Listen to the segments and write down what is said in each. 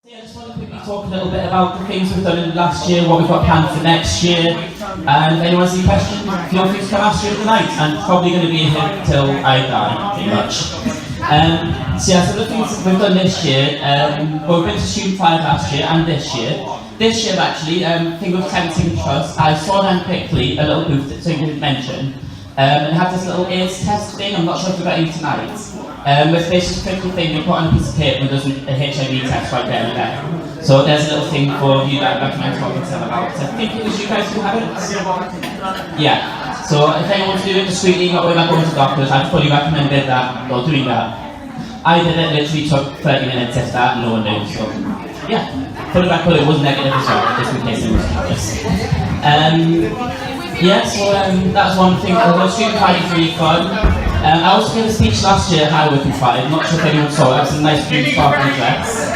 Yeah, I just want to quickly talk a little bit about the things we've done in last year, what we've got planned for next year, and if anyone has any questions, feel free to come ask during the night. I'm probably going to be here until I die, pretty much. So the things that we've done this year, we've been to Student 5 last year and this year. This year actually, thing with Tempting Trust, I saw them quickly, a little booth that Tim didn't mention, and had this little AIDS test thing. I'm not sure if we've got any tonight. It's basically a quick thing you put on a piece of paper and does a HIV test right there and there. So there's a little thing for you that I recommend talking to them about. I think it was you guys who have it? Yeah. So if anyone wants to do it discreetly, not without going to doctors, I'd fully recommend that, or doing that. I did it, literally took 30 minutes if that, no one knew. So yeah, fully recommend it was negative as well, just in case it was that's one thing. The Student 5 is really fun. I also gave a speech last year at High Wycombe 5, not sure if anyone saw it, it was a nice green sparkling dress.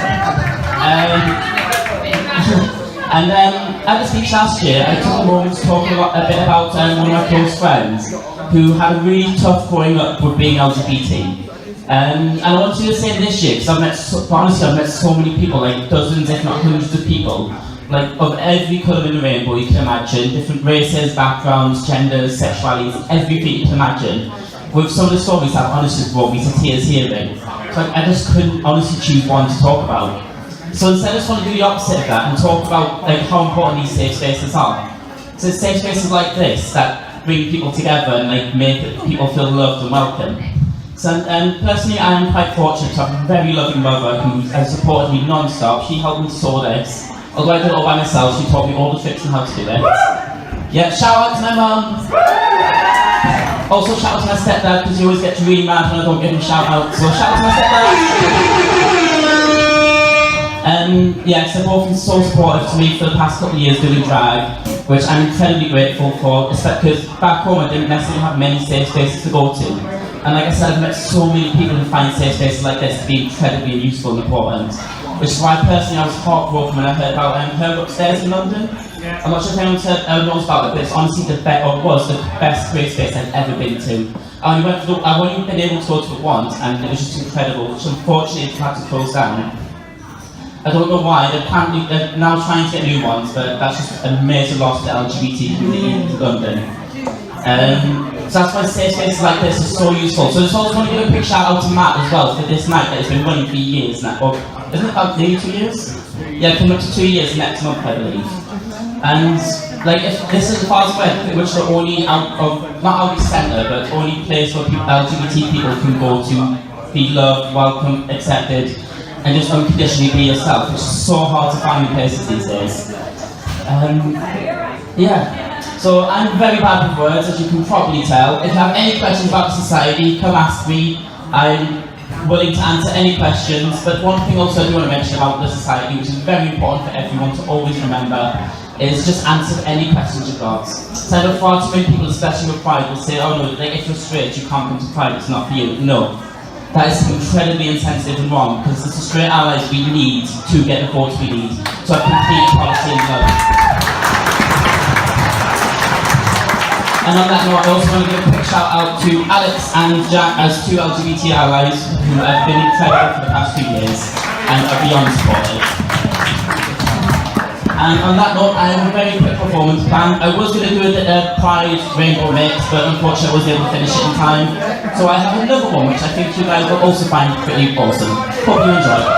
And at the speech last year, I took a moment to talk a bit about one of my close friends who had a really tough growing up with being LGBT. And I want to say this year, because I've met so many people, like dozens if not hundreds of people, like of every colour in the rainbow you can imagine, different races, backgrounds, genders, sexualities, everything you can imagine. With some of the stories that honestly brought me to tears hearing. So I just couldn't honestly choose one to talk about. So instead I just want to do the opposite of that and talk about like how important these safe spaces are. So safe spaces like this that bring people together and like make people feel loved and welcome. So personally I am quite fortunate to have a very loving mother who has supported me non-stop. She helped me to sew this. Although I did it all by myself, she taught me all the tricks and how to do it. Yeah, shout out to my mum! Also shout out to my stepdad, because he always gets really mad when I don't give him shout out. So shout out to my stepdad! Because they've both been so supportive to me for the past couple of years doing drag, which I'm incredibly grateful for, because back home I didn't necessarily have many safe spaces to go to. And like I said, I've met so many people who find safe spaces like this to be incredibly useful and important. Which is why personally I was heartbroken when I heard about her upstairs in London. I'm not sure if anyone knows about it, but it's honestly was the best queer space I've ever been to. I've only been able to go to it once, and it was just incredible, which unfortunately it had to close down. I don't know why, they're now trying to get new ones, but that's just a major loss to the LGBT community in London. So that's why safe spaces like this are so useful. So I just also want to give a quick shout out to Matt as well for this night that has been running for years now. Or, isn't it about nearly 2 years? Yeah, coming up to 2 years next month, I believe. And like, if this is the fast way, which are only out of, not out of centre, but only place where LGBT people can go to be loved, welcome, accepted, and just unconditionally be yourself, which is so hard to find in places these days. So I'm very bad with words, as you can probably tell. If you have any questions about society, come ask me. I'm willing to answer any questions, but one thing also I do want to mention about the society, which is very important for everyone to always remember, is just answer any questions you've got. So I know far too many people, especially with Pride, will say, oh no, like if you're straight, you can't come to Pride, it's not for you. No. That is incredibly insensitive and wrong, because it's the straight allies we need to get the votes we need to have complete equality and love. And on that note, I also want to give a quick shout out to Alex and Jack as two LGBT allies who have been incredible for the past 2 years and are beyond supportive. And on that note, I have a very quick performance plan. I was going to do a Pride Rainbow mix, but unfortunately I wasn't able to finish it in time. So I have another one which I think you guys will also find pretty awesome. Hope you enjoy.